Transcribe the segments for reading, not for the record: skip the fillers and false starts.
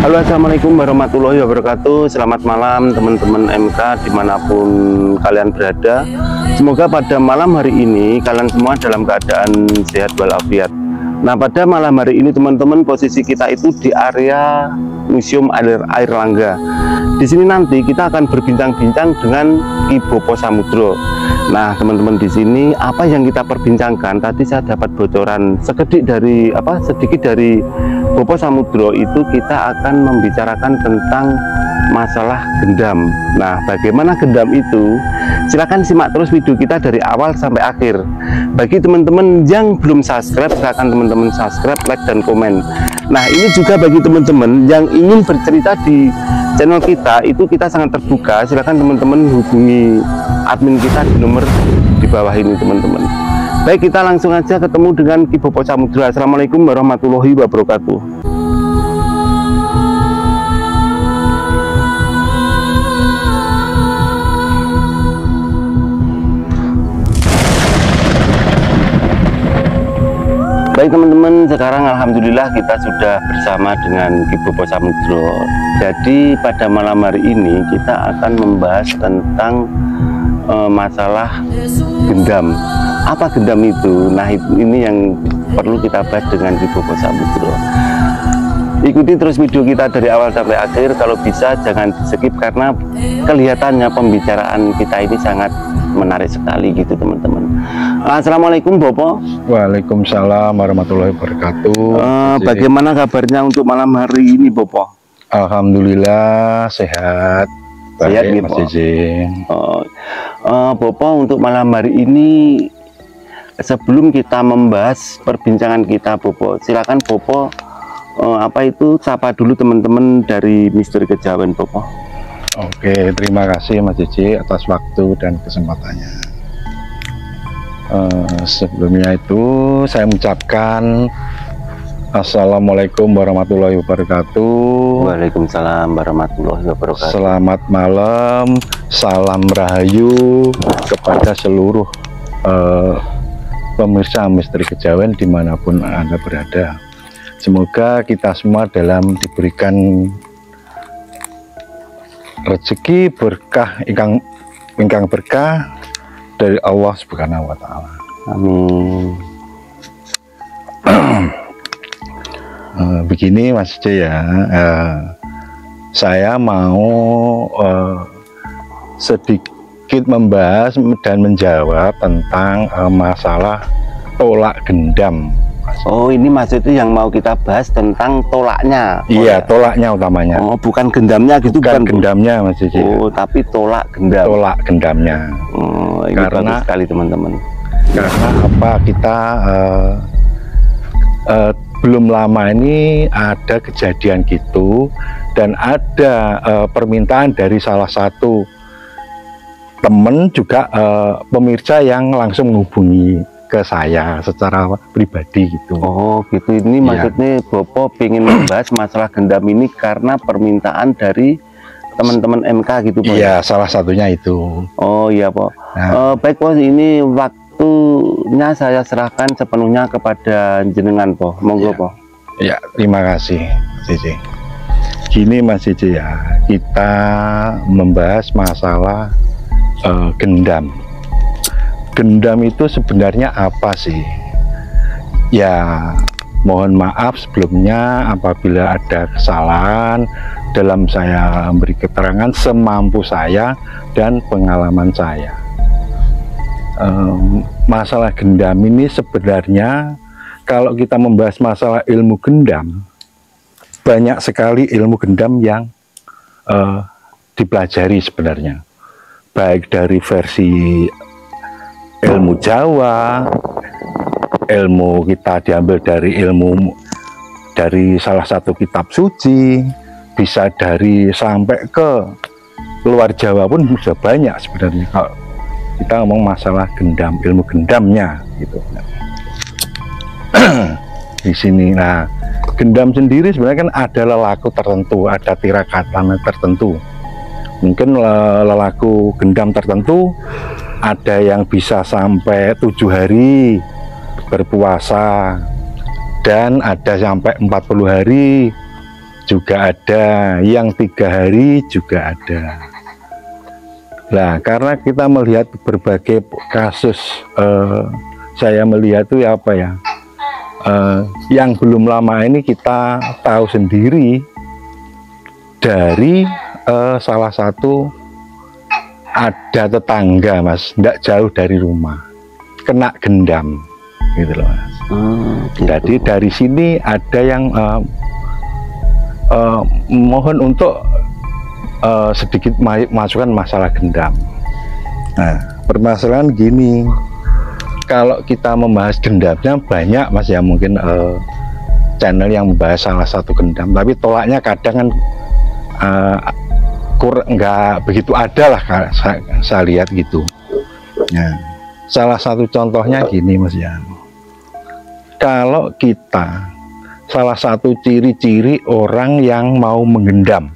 Halo, assalamualaikum warahmatullahi wabarakatuh. Selamat malam teman-teman MK dimanapun kalian berada. Semoga pada malam hari ini kalian semua dalam keadaan sehat walafiat. Nah, pada malam hari ini teman-teman, posisi kita itu di area Museum Air Langga. Di sini nanti kita akan berbincang-bincang dengan Ki Bopo Samudro. Nah, teman-teman, di sini apa yang kita perbincangkan tadi saya dapat bocoran sedikit dari Bopo Samudro itu kita akan membicarakan tentang masalah gendam. Nah, bagaimana gendam itu? Silahkan simak terus video kita dari awal sampai akhir. Bagi teman-teman yang belum subscribe, silahkan teman-teman subscribe, like, dan komen. Nah, ini juga bagi teman-teman yang ingin bercerita di channel kita, itu kita sangat terbuka. Silahkan teman-teman hubungi admin kita di nomor di bawah ini, teman-teman. Baik, kita langsung aja ketemu dengan Ki Bopo Samudro. Assalamualaikum warahmatullahi wabarakatuh. Baik teman-teman, sekarang alhamdulillah kita sudah bersama dengan Ki Bopo Samudro. Jadi pada malam hari ini kita akan membahas tentang masalah gendam. Apa gendam itu? Nah, ini yang perlu kita bahas dengan Ki Bopo Samudro. Ikuti terus video kita dari awal sampai akhir. Kalau bisa jangan di-skip karena kelihatannya pembicaraan kita ini sangat menarik sekali gitu, teman-teman. Assalamualaikum Bopo. Waalaikumsalam warahmatullahi wabarakatuh. Bagaimana kabarnya untuk malam hari ini, Bopo? Alhamdulillah sehat. Sehat Mas Cici. Bopo, untuk malam hari ini sebelum kita membahas perbincangan kita, Bopo, silakan Bopo sapa dulu teman-teman dari Misteri Kejawen, Bopo. Oke, terima kasih Mas Cici atas waktu dan kesempatannya. Sebelumnya itu saya mengucapkan Assalamualaikum warahmatullahi wabarakatuh. Waalaikumsalam warahmatullahi wabarakatuh. Selamat malam, salam rahayu kepada seluruh pemirsa Misteri Kejawen dimanapun Anda berada. Semoga kita semua diberikan rezeki berkah ingkang berkah dari Allah Subhanahu wa Ta'ala. Amin. Begini Mas C ya, saya mau sedikit membahas dan menjawab tentang masalah tolak gendam. Oh, ini maksudnya yang mau kita bahas tentang tolaknya. Iya, tolaknya utamanya. Oh, bukan gendamnya gitu, bukan gendamnya Mas Cici. Oh, tapi tolak gendam. Tolak gendamnya. Oh, ini karena bagus sekali teman-teman. Karena apa, kita belum lama ini ada kejadian gitu, dan ada permintaan dari salah satu temen juga pemirsa yang langsung menghubungi ke saya secara pribadi gitu. Oh gitu, ini maksudnya Bopo ingin membahas masalah gendam ini karena permintaan dari teman-teman MK gitu, Po? Iya, salah satunya itu. Oh iya, Po. Nah. Baik, Po, ini waktunya saya serahkan sepenuhnya kepada jenengan, Po. Monggo, Po. Ya, terima kasih Cici. Gini Mas Cici ya, kita membahas masalah gendam. Gendam itu sebenarnya apa sih? Ya, mohon maaf sebelumnya apabila ada kesalahan dalam saya memberi keterangan semampu saya dan pengalaman saya. Masalah gendam ini sebenarnya kalau kita membahas masalah ilmu gendam, banyak sekali ilmu gendam yang dipelajari sebenarnya, baik dari versi ilmu Jawa, ilmu kita diambil dari dari salah satu kitab suci, bisa dari sampai ke luar Jawa pun sudah banyak sebenarnya kalau kita ngomong masalah gendam, ilmu gendamnya gitu. Di sini, nah, gendam sendiri sebenarnya kan ada lelaku tertentu, ada tirakatan tertentu. Mungkin lelaku gendam tertentu ada yang bisa sampai 7 hari berpuasa, dan ada sampai 40 hari juga ada, yang 3 hari juga ada. Nah, karena kita melihat berbagai kasus, saya melihat itu apa ya, yang belum lama ini kita tahu sendiri dari salah satu ada tetangga Mas, tidak jauh dari rumah, kena gendam gitu loh Mas. Gitu. Jadi dari sini ada yang mohon untuk sedikit masukan masalah gendam. Nah, permasalahan gini, kalau kita membahas gendamnya banyak Mas ya, mungkin channel yang membahas salah satu gendam, tapi tolaknya kadang kan nggak begitu ada lah, saya lihat gitu. Nah, salah satu contohnya gini Mas ya, kalau kita salah satu ciri-ciri orang yang mau menggendam,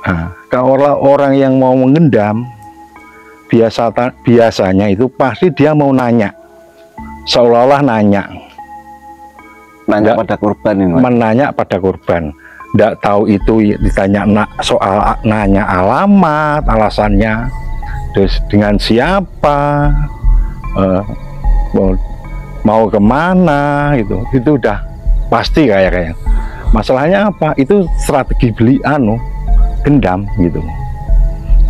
nah, kalau orang yang mau menggendam biasanya itu pasti dia mau nanya, seolah-olah nanya pada korban ini, Mas. menanya pada korban. Nggak tahu itu ditanya soal nanya alamat, alasannya, terus dengan siapa, mau kemana gitu, itu udah pasti kayak masalahnya apa, itu strategi beli gendam gitu.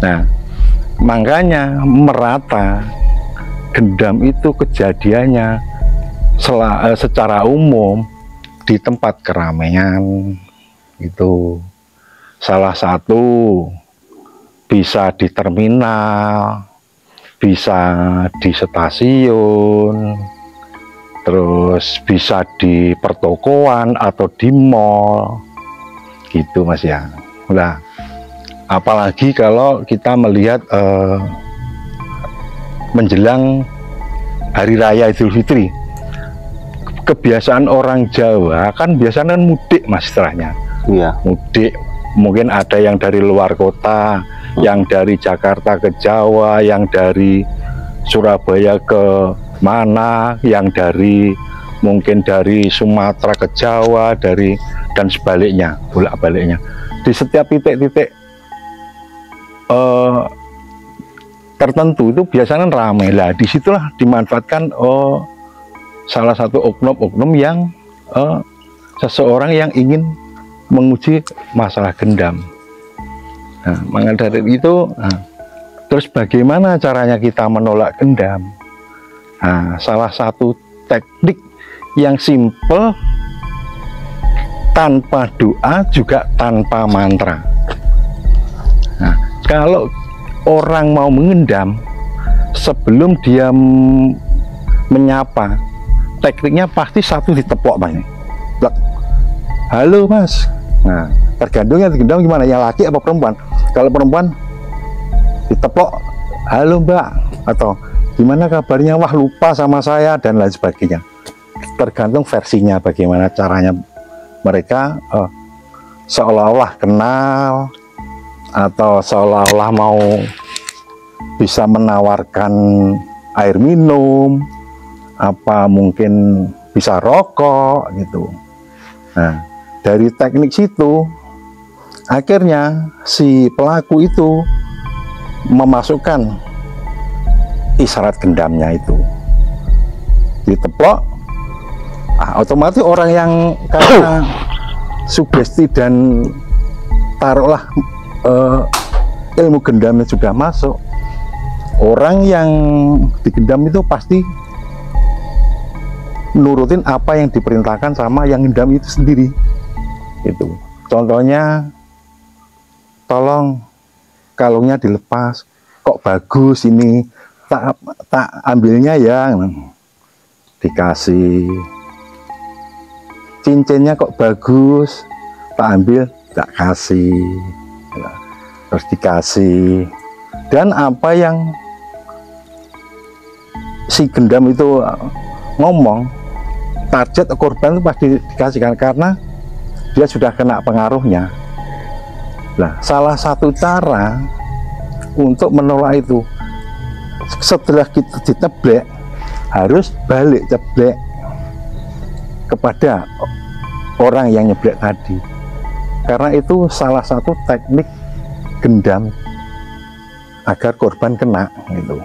Nah, makanya merata gendam itu kejadiannya secara umum di tempat keramaian. Itu salah satu bisa di terminal, bisa di stasiun, terus bisa di pertokoan atau di mall gitu Mas ya. Nah, apalagi kalau kita melihat menjelang Hari Raya Idul Fitri, kebiasaan orang Jawa kan biasanya mudik Mas istilahnya. Iya. Mudik, mungkin ada yang dari luar kota, yang dari Jakarta ke Jawa, yang dari Surabaya ke mana, yang dari mungkin dari Sumatera ke Jawa, dan sebaliknya, bolak-baliknya. Di setiap titik-titik tertentu itu biasanya ramai lah. Disitulah dimanfaatkan salah satu oknum-oknum yang seseorang yang ingin menguji masalah gendam. Nah, maka dari itu, terus bagaimana caranya kita menolak gendam? Nah, salah satu teknik yang simple, tanpa doa juga tanpa mantra. Nah, kalau orang mau mengendam, sebelum dia menyapa, tekniknya pasti satu ditepok banyak. Halo Mas. Nah, tergantung yang digendam gimana, yang laki apa perempuan. Kalau perempuan ditepok, halo Mbak, atau gimana kabarnya, wah lupa sama saya, dan lain sebagainya. Tergantung versinya, bagaimana caranya mereka seolah-olah kenal, atau seolah-olah mau bisa menawarkan air minum, apa mungkin bisa rokok gitu. Nah, dari teknik situ akhirnya si pelaku itu memasukkan isyarat gendamnya itu, ditepok. Otomatis orang yang karena sugesti dan taruhlah ilmu gendamnya sudah masuk, orang yang digendam itu pasti nurutin apa yang diperintahkan sama yang gendam itu sendiri. Itu contohnya, tolong kalungnya dilepas, kok bagus ini, tak ambilnya ya, dikasih. Cincinnya kok bagus, tak ambil, tak kasih, terus dikasih. Dan apa yang si gendam itu ngomong, target korban itu pasti dikasihkan, karena dia sudah kena pengaruhnya. Nah, salah satu cara untuk menolak itu, setelah kita diteblek, harus balik ceblek kepada orang yang nyeblek tadi. karena itu salah satu teknik gendam agar korban kena gitu.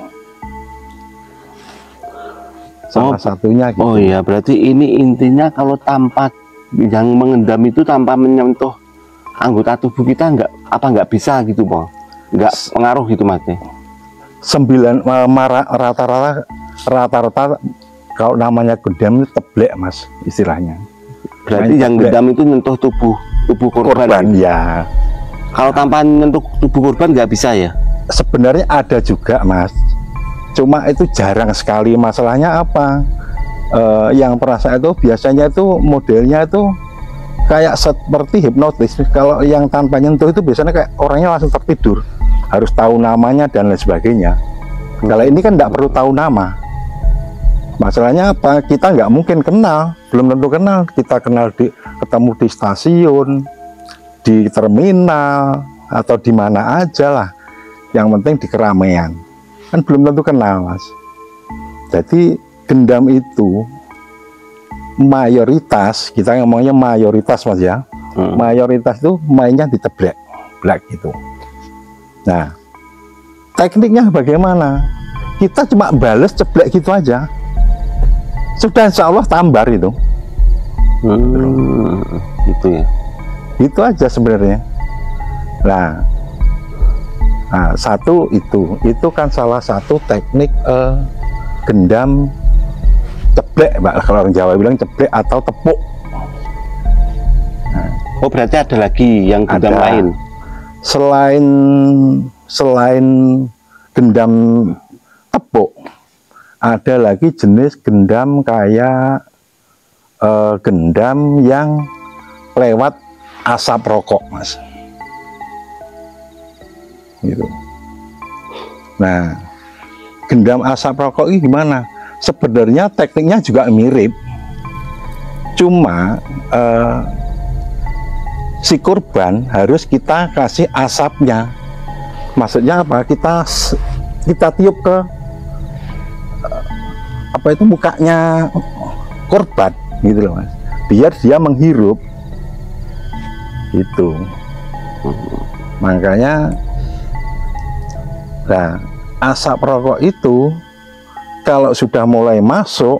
Salah satunya gitu. Oh iya, berarti ini intinya kalau tanpa yang mengendam itu tanpa menyentuh anggota tubuh kita nggak bisa gitu, Bang? Nggak pengaruh gitu, Mas? Rata-rata kalau namanya gendam itu teblek, Mas, istilahnya. Berarti yang gendam itu nyentuh tubuh korban gitu? Ya. Kalau tanpa nyentuh tubuh korban nggak bisa ya? Sebenarnya ada juga, Mas, cuma itu jarang sekali. Masalahnya apa? Yang perasa itu biasanya itu modelnya itu kayak seperti hipnotis. Kalau yang tanpa nyentuh itu biasanya kayak orangnya langsung tertidur, harus tahu namanya dan lain sebagainya. Kalau ini kan nggak perlu tahu nama. Masalahnya apa? Kita nggak mungkin kenal, belum tentu kenal. Kita ketemu di stasiun, di terminal, atau di mana aja lah. Yang penting di keramaian, kan belum tentu kenal, Mas. Jadi gendam itu mayoritas, kita ngomongnya mayoritas, Mas ya, mayoritas itu mainnya di teblek gitu. Nah, tekniknya bagaimana? Kita cuma bales ceblek gitu aja, sudah insya Allah tambar itu. Gitu ya. Itu aja sebenarnya. Nah, satu itu kan salah satu teknik gendam ceblek, Mbak. Kalau orang Jawa bilang ceblek atau tepuk. Oh, berarti ada lagi yang gendam lain selain gendam tepuk, ada lagi jenis gendam kayak gendam yang lewat asap rokok, Mas. Gitu. Nah, gendam asap rokok ini gimana? Sebenarnya tekniknya juga mirip, cuma si korban harus kita kasih asapnya. Maksudnya apa? Kita tiup ke mukanya korban gitu loh, Mas, biar dia menghirup gitu. Makanya asap rokok itu kalau sudah mulai masuk,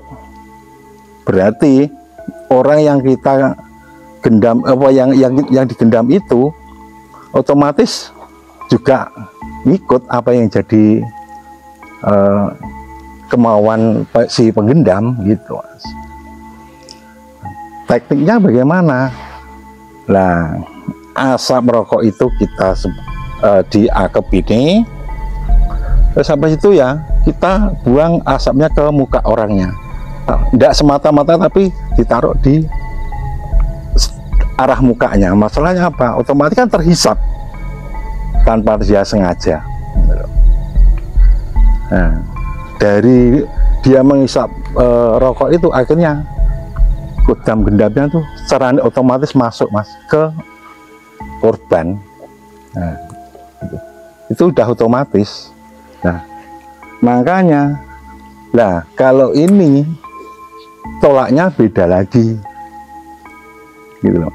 berarti orang yang kita gendam, yang digendam itu otomatis juga ngikut apa yang jadi kemauan si penggendam gitu, Mas. Tekniknya bagaimana? Nah, asap rokok itu kita diakep ini, terus sampai situ ya kita buang asapnya ke muka orangnya. Tidak semata-mata tapi ditaruh di arah mukanya. Masalahnya apa? Otomatis kan terhisap tanpa dia sengaja. Nah, dari dia menghisap rokok itu akhirnya gendamnya tuh secara otomatis masuk, Mas, ke korban. Nah, itu udah otomatis. Nah, makanya kalau ini tolaknya beda lagi gitu loh.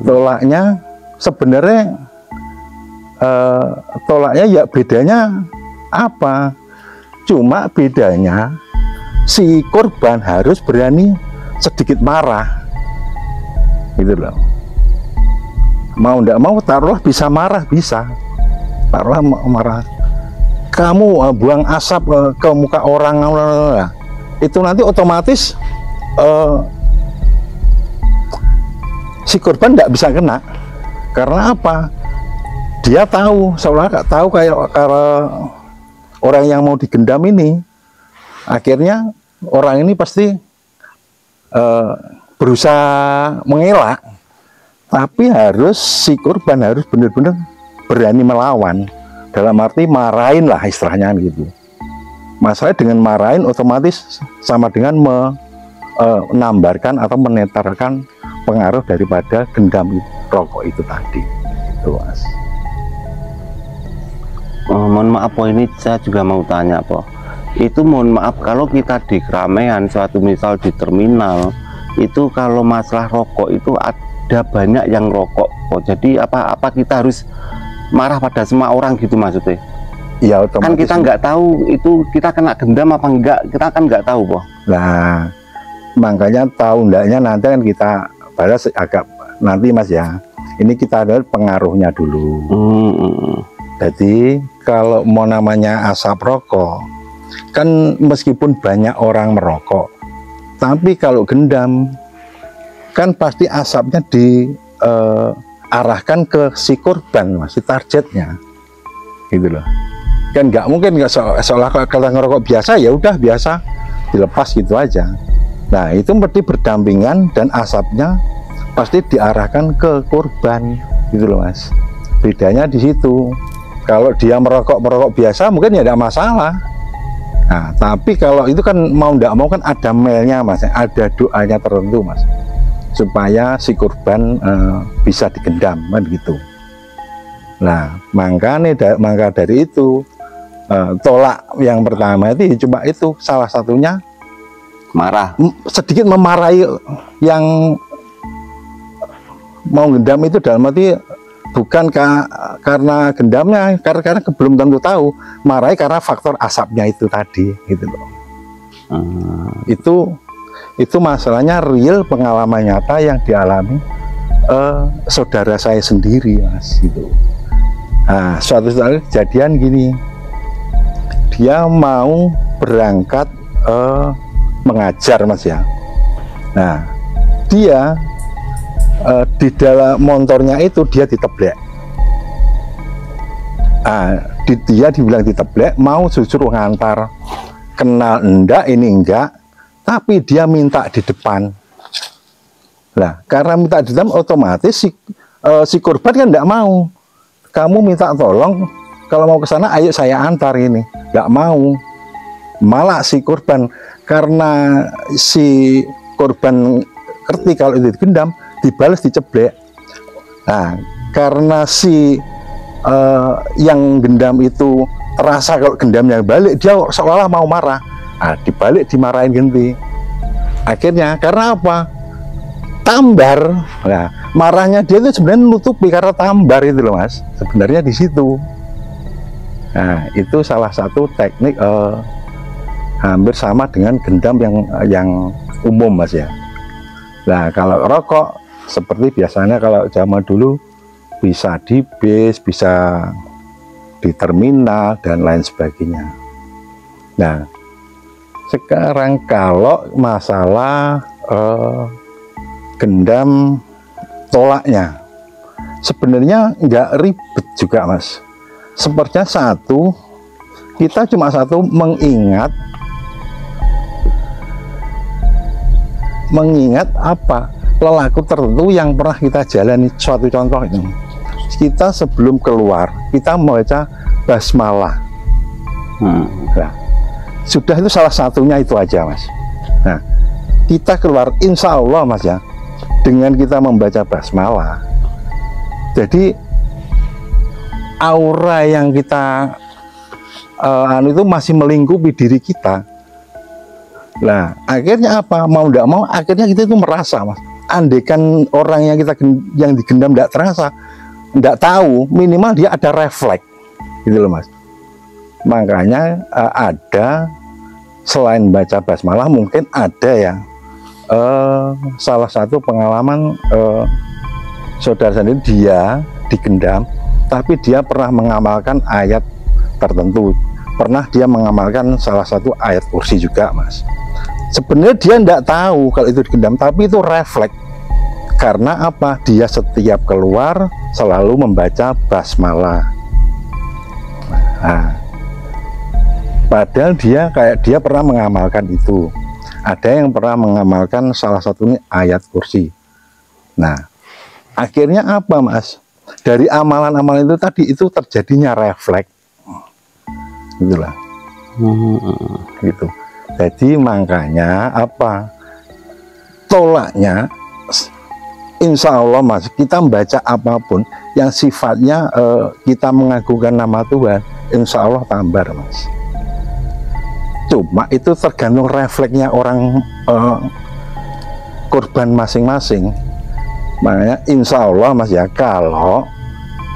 Tolaknya sebenarnya tolaknya ya bedanya apa? Cuma bedanya si korban harus berani sedikit marah gitu loh. Mau ndak mau taruhlah bisa marah, bisa taruhlah marah. Kamu buang asap ke muka orang, itu nanti otomatis si korban nggak bisa kena. Karena apa? Dia tahu, seolah tahu kayak orang yang mau digendam ini, akhirnya orang ini pasti berusaha mengelak, tapi si korban harus benar-benar berani melawan. Dalam arti marahin lah istilahnya gitu. Masalah dengan marahin otomatis sama dengan menambarkan atau menetarkan pengaruh daripada gendam rokok itu tadi. Itu, Mas. Mohon maaf, Po, ini saya juga mau tanya, Po. Itu mohon maaf kalau kita di keramaian, suatu misal di terminal, itu kalau masalah rokok itu ada banyak yang rokok. Jadi apa kita harus marah pada semua orang gitu maksudnya? Ya Kan otomatis. kita nggak tahu itu kita kena dendam apa enggak, kita kan nggak tahu, Boh. Nah, makanya tahu enggaknya nanti kan kita bahas agak nanti Mas ya. Ini kita ada pengaruhnya dulu. Jadi kalau mau namanya asap rokok, kan meskipun banyak orang merokok, tapi kalau gendam, kan pasti asapnya diarahkan ke si korban, Mas, si targetnya, gitu loh. Kan nggak mungkin nggak seolah kalau ngerokok biasa ya udah biasa dilepas gitu aja. Nah itu berarti berdampingan dan asapnya pasti diarahkan ke korban, gitu loh Mas. Bedanya di situ. Kalau dia merokok biasa mungkin ya tidak masalah. Nah tapi kalau itu kan mau tidak mau kan ada melnya Mas, ada doanya tertentu Mas, supaya si korban bisa digendam kan gitu. Nah maka dari itu tolak yang pertama itu cuma itu salah satunya Marah. Sedikit memarahi yang mau gendam itu, dalam arti bukan karena gendamnya, karena belum tentu tahu, marahi karena faktor asapnya itu tadi, gitu loh. Itu masalahnya real, pengalaman nyata yang dialami saudara saya sendiri Mas, gitu. Nah suatu saat kejadian gini, dia mau berangkat mengajar Mas ya. Nah dia di dalam motornya itu dia diteblek. Dia dibilang diteblek, mau justru ngantar, kenal enggak ini enggak, tapi dia minta di depan. Nah karena minta di depan otomatis si korban kan enggak mau. Kamu minta tolong, kalau mau ke sana ayo saya antar, ini nggak mau. Malah si korban, karena si korban ngerti kalau itu digendam, dibalas diceblek. Nah karena si yang gendam itu terasa kalau gendamnya balik, dia seolah mau marah. Nah dibalik dimarahin ganti. Akhirnya karena apa? Tambar. Nah, marahnya dia itu sebenarnya nutupi karena tambar itu loh Mas. Sebenarnya di situ. Nah, itu salah satu teknik hampir sama dengan gendam yang umum Mas ya. Nah, kalau rokok seperti biasanya kalau zaman dulu bisa di bis, bisa di terminal dan lain sebagainya. Nah, sekarang kalau masalah gendam tolaknya sebenarnya nggak ribet juga Mas. Sepertinya kita cuma mengingat apa, lelaku tertentu yang pernah kita jalani. Suatu contoh ini, kita sebelum keluar kita membaca basmalah. Nah, sudah itu salah satunya itu aja Mas. Nah kita keluar insya Allah Mas ya, dengan kita membaca basmalah, jadi aura yang kita itu masih melingkupi diri kita. Nah akhirnya apa, mau tidak mau akhirnya kita itu merasa Mas, andaikan orang yang digendam tidak terasa, tidak tahu, minimal dia ada refleks gitu loh Mas. Makanya ada selain baca basmalah mungkin ada ya salah satu pengalaman saudara sendiri, dia digendam tapi dia pernah mengamalkan ayat tertentu, pernah dia mengamalkan salah satu ayat kursi juga Mas. Sebenarnya dia tidak tahu kalau itu digendam, tapi itu refleks. Karena apa? Dia setiap keluar selalu membaca basmalah. Nah, padahal dia pernah mengamalkan itu. Ada yang pernah mengamalkan salah satunya ayat kursi. Nah akhirnya apa Mas, dari amalan-amalan itu tadi itu terjadinya refleks, gitulah. Gitu. Jadi makanya apa, tolaknya insya Allah Mas, kita membaca apapun yang sifatnya kita mengagungkan nama Tuhan, insya Allah tambar Mas. Cuma itu tergantung refleksnya orang korban masing-masing. Makanya insya Allah Mas ya, kalau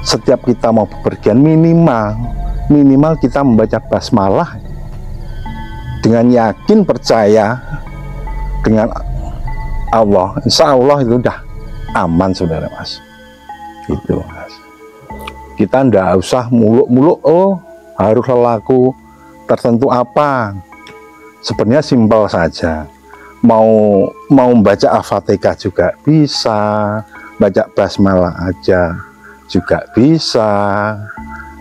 setiap kita mau bepergian minimal kita membaca basmalah dengan yakin percaya dengan Allah, insya Allah itu udah aman saudara Mas. Gitu Mas. Kita ndak usah muluk-muluk harus laku tertentu apa. Sebenarnya simpel saja. Mau membaca Al-Fatihah juga bisa, baca basmalah aja juga bisa.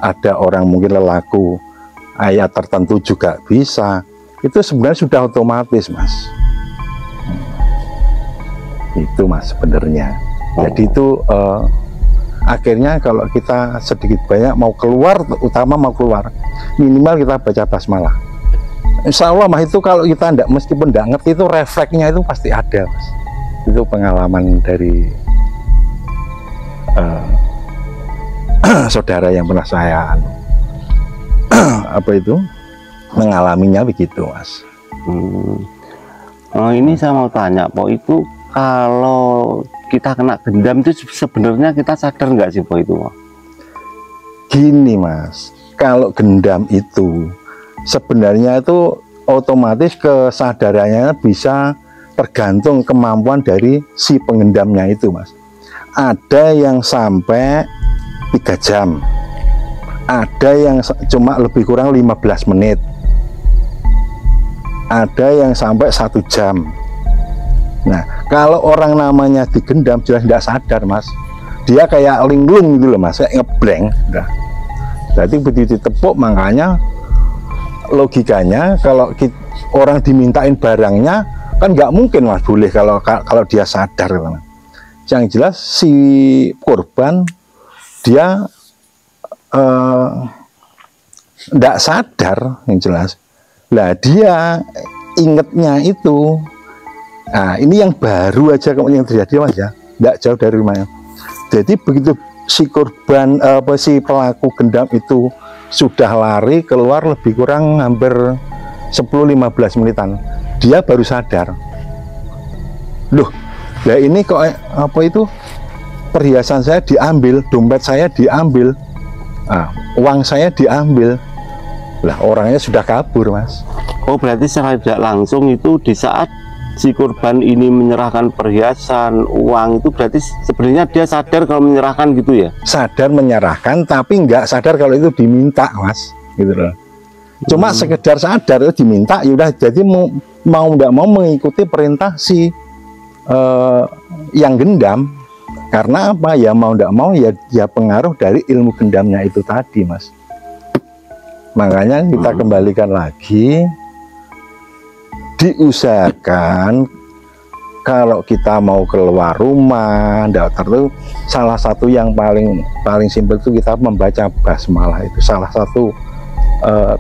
Ada orang mungkin lelaku ayat tertentu juga bisa. Itu sebenarnya sudah otomatis Mas. Itu Mas sebenarnya. Jadi itu akhirnya kalau kita sedikit banyak mau keluar, utama mau keluar, minimal kita baca basmalah. Insya Allah Mas, itu kalau kita meskipun tidak ngerti itu refleksnya itu pasti ada Mas. Itu pengalaman dari saudara yang pernah saya mengalaminya begitu Mas. Ini saya mau tanya Po, itu kalau kita kena gendam itu sebenarnya kita sadar nggak sih Po itu? Gini Mas, kalau gendam itu sebenarnya itu otomatis kesadarannya bisa tergantung kemampuan dari si pengendamnya itu Mas. Ada yang sampai 3 jam, ada yang cuma lebih kurang 15 menit, ada yang sampai 1 jam. Nah, kalau orang namanya digendam jelas tidak sadar Mas, dia kayak linglung gitu loh Mas, kayak ngeblank. Nah, berarti begitu ditepuk, makanya logikanya kalau orang dimintain barangnya kan nggak mungkin Mas boleh kalau dia sadar. Yang jelas si korban dia nggak sadar, yang jelas. Lah dia ingetnya itu. Nah, ini yang baru aja yang terjadi Mas ya, nggak jauh dari rumahnya. Jadi begitu si korban si pelaku gendam itu sudah lari keluar lebih kurang hampir 10-15 menitan, dia baru sadar. Loh, lah ini kok perhiasan saya diambil, dompet saya diambil, uang saya diambil. Lah orangnya sudah kabur Mas. Oh, berarti secara tidak langsung itu di saat si korban ini menyerahkan perhiasan, uang itu berarti sebenarnya dia sadar kalau menyerahkan gitu ya? Sadar menyerahkan, tapi nggak sadar kalau itu diminta Mas, gitu loh. Cuma sekedar sadar itu diminta, yaudah, jadi mau nggak mau mengikuti perintah si yang gendam. Karena apa ya, mau nggak mau ya pengaruh dari ilmu gendamnya itu tadi Mas. Makanya kita kembalikan lagi, diusahakan kalau kita mau keluar rumah, daftar itu salah satu yang paling simpel itu kita membaca basmalah. Itu salah satu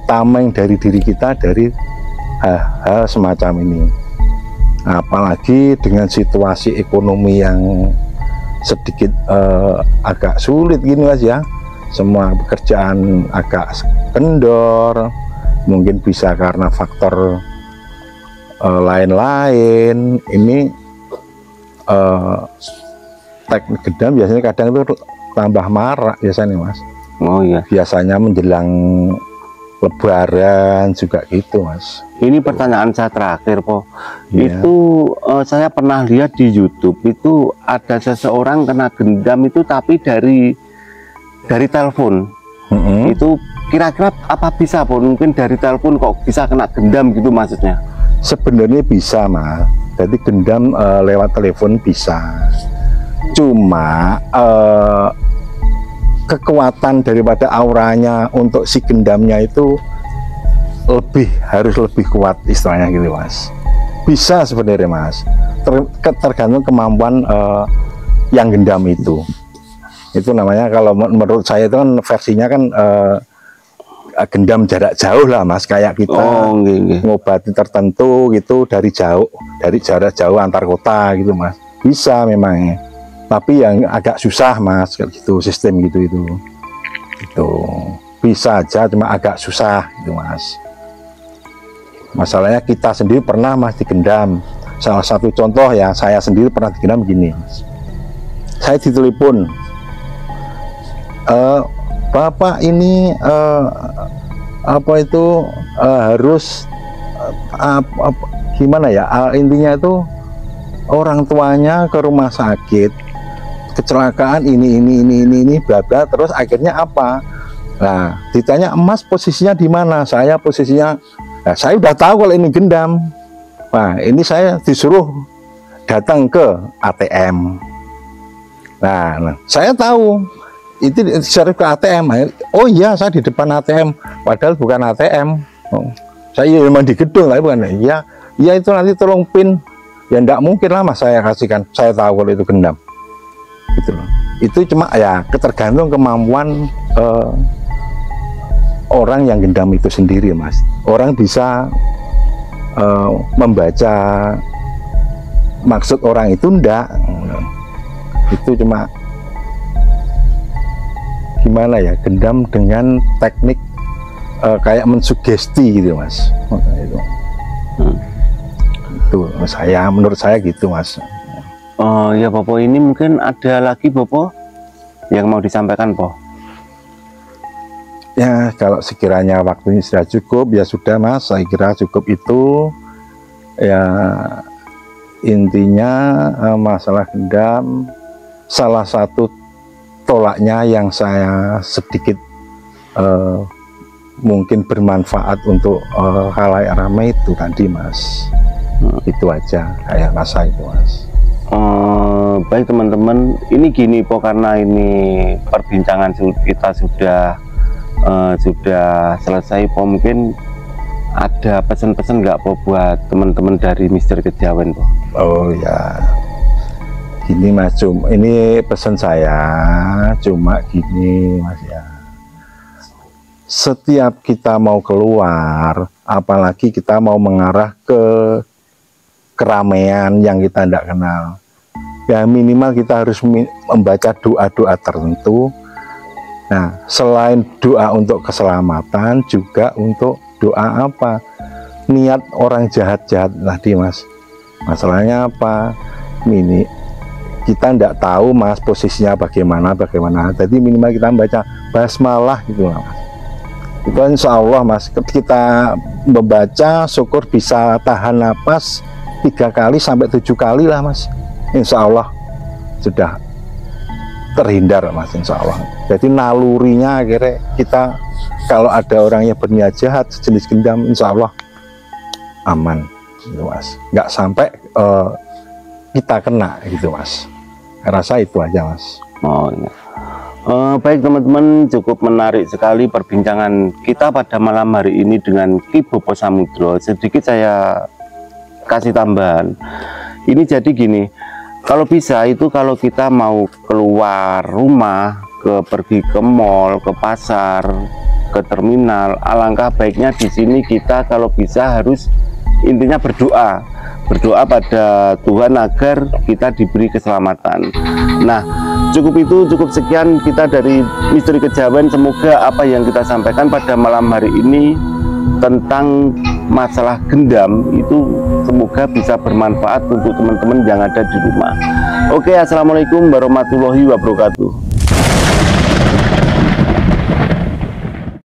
tameng dari diri kita dari hal semacam ini. Apalagi dengan situasi ekonomi yang sedikit agak sulit gini Mas ya, semua pekerjaan agak kendor, mungkin bisa karena faktor lain-lain. Ini teknik gendam biasanya kadang itu tambah marak biasanya Mas. Oh iya, biasanya menjelang Lebaran juga gitu Mas. Ini pertanyaan saya terakhir Po. Yeah. Itu saya pernah lihat di YouTube itu ada seseorang kena gendam itu tapi dari telepon. Itu kira-kira apa bisa Po? Mungkin dari telepon kok bisa kena gendam gitu maksudnya? Sebenarnya bisa Mas. Jadi gendam lewat telepon bisa. Cuma kekuatan daripada auranya untuk si gendamnya itu harus lebih kuat istilahnya gitu Mas. Bisa sebenarnya Mas. Tergantung kemampuan yang gendam itu. Itu namanya kalau menurut saya itu kan versinya kan gendam jarak jauh lah Mas, kayak kita ngobati tertentu gitu dari jauh, dari jarak jauh antar kota gitu Mas. Bisa memangnya. Tapi yang agak susah Mas, kayak gitu sistem gitu itu bisa aja, cuma agak susah gitu Mas. Masalahnya kita sendiri pernah Mas digendam. Salah satu contoh ya, saya sendiri pernah digendam begini Mas. saya ditelepon, Bapak ini apa itu harus gimana ya, intinya itu orang tuanya ke rumah sakit, kecelakaan ini bla bla, terus akhirnya apa? Nah, ditanya Mas posisinya di mana? Saya posisinya, nah, saya udah tahu kalau ini gendam. Nah, ini saya disuruh datang ke ATM. Nah, saya tahu itu disuruh ke ATM. Oh iya, saya di depan ATM, padahal bukan ATM. Oh, saya memang di gedung, tapi bukan. Iya itu nanti tolong pin. Ya enggak mungkin lah Mas saya kasihkan. Saya tahu kalau itu gendam. Gitu loh. Itu cuma ya ketergantung kemampuan orang yang gendam itu sendiri, Mas. Orang bisa membaca maksud orang itu enggak. Itu cuma gimana ya, gendam dengan teknik kayak mensugesti gitu, Mas. Itu. Itu saya, menurut saya gitu, Mas. Oh ya Bopo, ini mungkin ada lagi Bopo yang mau disampaikan Po? Ya kalau sekiranya waktunya sudah cukup ya sudah Mas, saya kira cukup itu. Ya intinya masalah gendam, salah satu tolaknya yang saya sedikit mungkin bermanfaat untuk khalayak ramai itu tadi Mas. Itu aja kayak masa itu Mas. Baik teman-teman, ini gini Po, karena ini perbincangan kita sudah selesai Po, mungkin ada pesan-pesan nggak Po buat teman-teman dari Misteri Kejawen Po? Oh ya, gini Mas, ini pesan saya cuma gini Mas ya. Setiap kita mau keluar, apalagi kita mau mengarah ke keramaian yang kita tidak kenal, ya minimal kita harus membaca doa-doa tertentu. Nah, selain doa untuk keselamatan, juga untuk doa apa? Niat orang jahat-jahat tadi Mas. Masalahnya apa? Kita tidak tahu Mas posisinya bagaimana. Jadi minimal kita membaca basmalah gitu Mas. Itu insya Allah Mas, kita membaca syukur bisa tahan napas 3 kali sampai 7 kali lah Mas, insya Allah sudah terhindar Mas, insya Allah. Jadi nalurinya akhirnya kita kalau ada orang yang berniat jahat sejenis gendam, insya Allah aman gitu Mas, nggak sampai kita kena gitu Mas. Rasa itu aja Mas. Oh iya. Baik teman-teman, cukup menarik sekali perbincangan kita pada malam hari ini dengan Ki Bopo Samudro. Sedikit saya kasih tambahan. Ini jadi gini, kalau bisa itu kalau kita mau keluar rumah, pergi ke mall, ke pasar, ke terminal, alangkah baiknya di sini kita kalau bisa harus intinya berdoa pada Tuhan agar kita diberi keselamatan. Nah, cukup sekian kita dari Misteri Kejawen. Semoga apa yang kita sampaikan pada malam hari ini tentang masalah gendam itu semoga bisa bermanfaat untuk teman-teman yang ada di rumah. Oke, assalamualaikum warahmatullahi wabarakatuh.